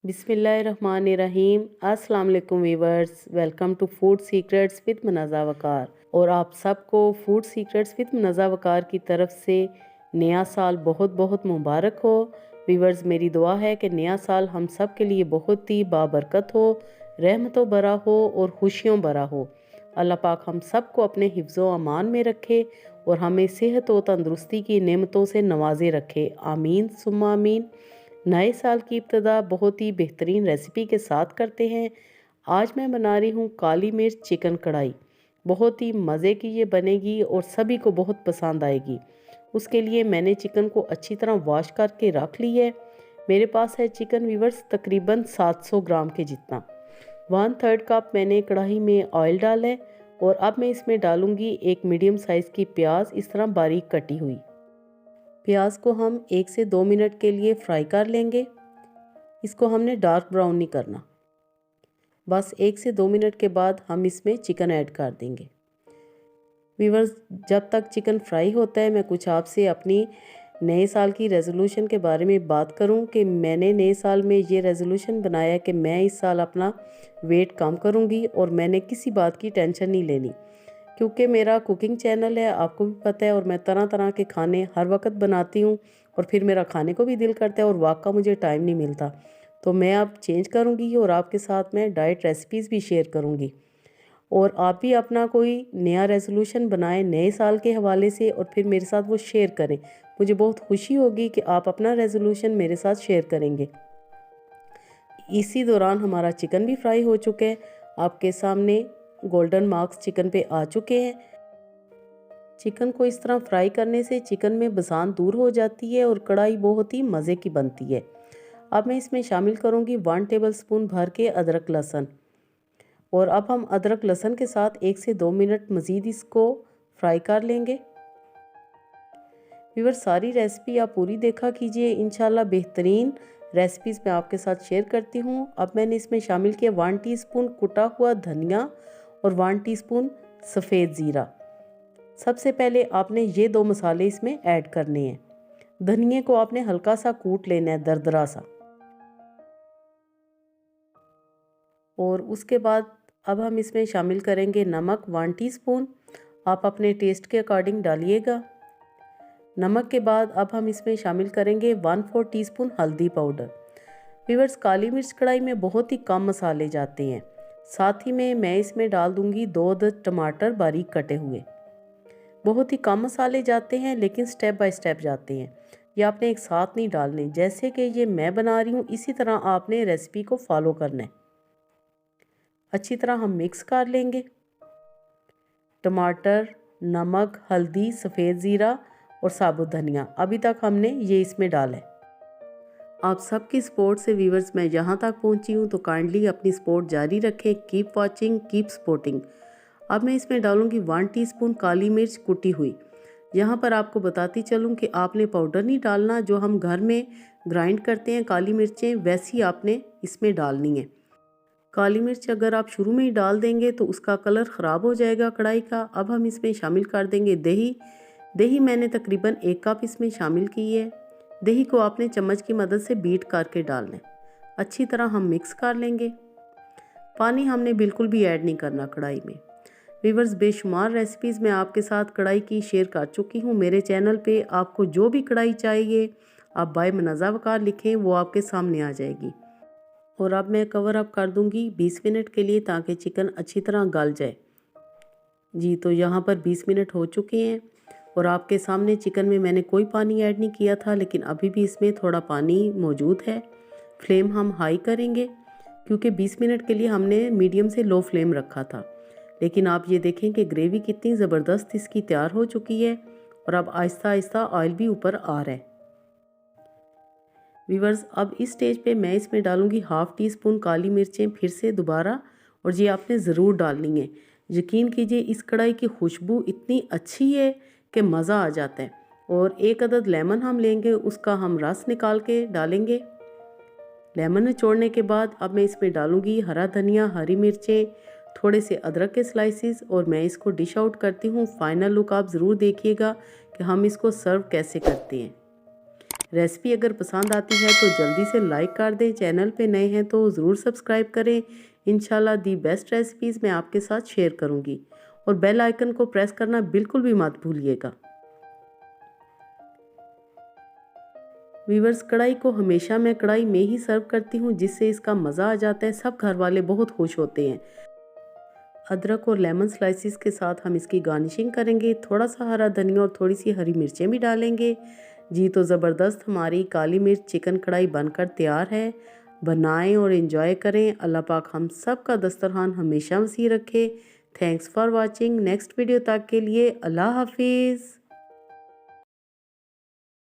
बिस्मिल्लाहिर्रहमानिर्रहीम। अस्सलाम वालेकुम viewers, welcome to food secrets with Munazza Waqar. और आप सबको food secrets with Munazza Waqar की तरफ से नया साल बहुत बहुत मुबारक हो। वीवर्स, मेरी दुआ है कि नया साल हम सब के लिए बहुत ही बाबरकत हो, रहमतों भरा हो और खुशियों भरा हो। अल्लाह पाक हम सबको अपने हिफ्ज़ो अमान में रखे और हमें सेहत और तंदुरुस्ती की नेमतों से नवाजे रखे। आमीन सुम्मा आमीन। नए साल की इब्तिदा बहुत ही बेहतरीन रेसिपी के साथ करते हैं। आज मैं बना रही हूँ काली मिर्च चिकन कढ़ाई। बहुत ही मज़े की ये बनेगी और सभी को बहुत पसंद आएगी। उसके लिए मैंने चिकन को अच्छी तरह वॉश करके रख ली है। मेरे पास है चिकन वीवर्स तकरीबन 700 ग्राम के जितना। 1/3 कप मैंने कढ़ाई में ऑयल डाला है और अब मैं इसमें डालूँगी एक मीडियम साइज़ की प्याज, इस तरह बारीक कटी हुई। प्याज को हम 1 से 2 मिनट के लिए फ्राई कर लेंगे। इसको हमने डार्क ब्राउन नहीं करना। बस 1 से 2 मिनट के बाद हम इसमें चिकन ऐड कर देंगे। व्यूअर्स, जब तक चिकन फ्राई होता है मैं कुछ आपसे अपनी नए साल की रेजोल्यूशन के बारे में बात करूं कि मैंने नए साल में ये रेजोल्यूशन बनाया कि मैं इस साल अपना वेट कम करूंगी और मैंने किसी बात की टेंशन नहीं लेनी, क्योंकि मेरा कुकिंग चैनल है, आपको भी पता है, और मैं तरह तरह के खाने हर वक्त बनाती हूँ और फिर मेरा खाने को भी दिल करता है और वाकई मुझे टाइम नहीं मिलता। तो मैं अब चेंज करूँगी और आपके साथ मैं डाइट रेसिपीज़ भी शेयर करूँगी। और आप भी अपना कोई नया रेजोल्यूशन बनाएं नए साल के हवाले से और फिर मेरे साथ वो शेयर करें। मुझे बहुत खुशी होगी कि आप अपना रेजोल्यूशन मेरे साथ शेयर करेंगे। इसी दौरान हमारा चिकन भी फ्राई हो चुका है। आपके सामने गोल्डन मार्क्स चिकन पे आ चुके हैं। चिकन को इस तरह फ्राई करने से चिकन में बसान दूर हो जाती है और कढ़ाई बहुत ही मज़े की बनती है। अब मैं इसमें शामिल करूँगी 1 टेबलस्पून भर के अदरक लहसुन। और अब हम अदरक लहसुन के साथ 1 से 2 मिनट मज़ीद इसको फ्राई कर लेंगे। व्यूअर, सारी रेसिपी आप पूरी देखा कीजिए, इंशाल्लाह बेहतरीन रेसिपीज़ मैं आपके साथ शेयर करती हूँ। अब मैंने इसमें शामिल किया 1 टीस्पून कुटा हुआ धनिया और 1 टीस्पून सफ़ेद ज़ीरा। सबसे पहले आपने ये 2 मसाले इसमें ऐड करने हैं। धनिए को आपने हल्का सा कूट लेना है, दरदरा सा। और उसके बाद अब हम इसमें शामिल करेंगे नमक 1 टीस्पून। आप अपने टेस्ट के अकॉर्डिंग डालिएगा। नमक के बाद अब हम इसमें शामिल करेंगे 1/4 टीस्पून हल्दी पाउडर। व्यूअर्स, काली मिर्च कढ़ाई में बहुत ही कम मसाले जाते हैं। साथ ही में मैं इसमें डाल दूंगी 2 टमाटर बारीक कटे हुए। बहुत ही कम मसाले जाते हैं लेकिन स्टेप बाय स्टेप जाते हैं। ये आपने एक साथ नहीं डालने, जैसे कि ये मैं बना रही हूँ इसी तरह आपने रेसिपी को फॉलो करना है। अच्छी तरह हम मिक्स कर लेंगे। टमाटर, नमक, हल्दी, सफ़ेद ज़ीरा और साबुत धनिया अभी तक हमने ये इसमें डाला है। आप सबकी सपोर्ट से व्यूअर्स मैं यहाँ तक पहुँची हूँ, तो काइंडली अपनी सपोर्ट जारी रखें। Keep watching, keep supporting. अब मैं इसमें डालूँगी 1 टीस्पून काली मिर्च कुटी हुई। यहाँ पर आपको बताती चलूँ कि आपने पाउडर नहीं डालना, जो हम घर में ग्राइंड करते हैं काली मिर्चें वैसी आपने इसमें डालनी है। काली मिर्च अगर आप शुरू में ही डाल देंगे तो उसका कलर ख़राब हो जाएगा कढ़ाई का। अब हम इसमें शामिल कर देंगे दही। दही मैंने तकरीबन 1 कप इसमें शामिल की है। दही को आपने चम्मच की मदद से बीट करके डालना है। अच्छी तरह हम मिक्स कर लेंगे। पानी हमने बिल्कुल भी ऐड नहीं करना कढ़ाई में। व्यूअर्स, बेशुमार रेसिपीज़ मैं आपके साथ कढ़ाई की शेयर कर चुकी हूँ मेरे चैनल पे। आपको जो भी कढ़ाई चाहिए आप बाय मुनज़्ज़ा वक़ार लिखें, वो आपके सामने आ जाएगी। और अब मैं कवर अप कर दूंगी 20 मिनट के लिए, ताकि चिकन अच्छी तरह गल जाए। जी, तो यहाँ पर 20 मिनट हो चुके हैं और आपके सामने चिकन में मैंने कोई पानी ऐड नहीं किया था, लेकिन अभी भी इसमें थोड़ा पानी मौजूद है। फ्लेम हम हाई करेंगे क्योंकि 20 मिनट के लिए हमने मीडियम से लो फ्लेम रखा था। लेकिन आप ये देखें कि ग्रेवी कितनी ज़बरदस्त इसकी तैयार हो चुकी है और अब आहिस्ता आहिस्ता ऑयल भी ऊपर आ रहा है। व्यूअर्स, अब इस स्टेज पे मैं इसमें डालूंगी 1/2 टीस्पून काली मिर्चें फिर से दोबारा, और ये आपने ज़रूर डालनी है। यकीन कीजिए इस कढ़ाई की खुशबू इतनी अच्छी है कि मज़ा आ जाता है। और 1 अदद लेमन हम लेंगे, उसका हम रस निकाल के डालेंगे। लेमन निचोड़ने के बाद अब मैं इसमें डालूंगी हरा धनिया, हरी मिर्चें, थोड़े से अदरक के स्लाइसिस, और मैं इसको डिश आउट करती हूँ। फाइनल लुक आप ज़रूर देखिएगा कि हम इसको सर्व कैसे करते हैं। रेसिपी अगर पसंद आती है तो जल्दी से लाइक कर दें। चैनल पे नए हैं तो ज़रूर सब्सक्राइब करें। इंशाल्लाह दी बेस्ट रेसिपीज़ मैं आपके साथ शेयर करूँगी और बेल आइकन को प्रेस करना बिल्कुल भी मत भूलिएगा। वीवर्स, कढ़ाई को हमेशा मैं कढ़ाई में ही सर्व करती हूँ, जिससे इसका मज़ा आ जाता है। सब घर वाले बहुत खुश होते हैं। अदरक और लेमन स्लाइसिस के साथ हम इसकी गार्निशिंग करेंगे। थोड़ा सा हरा धनिया और थोड़ी सी हरी मिर्चें भी डालेंगे। जी तो ज़बरदस्त हमारी काली मिर्च चिकन कढ़ाई बनकर तैयार है। बनाएं और एंजॉय करें। अल्लाह पाक हम सब का दस्तरखान हमेशा वसी रखे। Thanks for watching. Next video तक के लिए अल्लाह हाफिज़।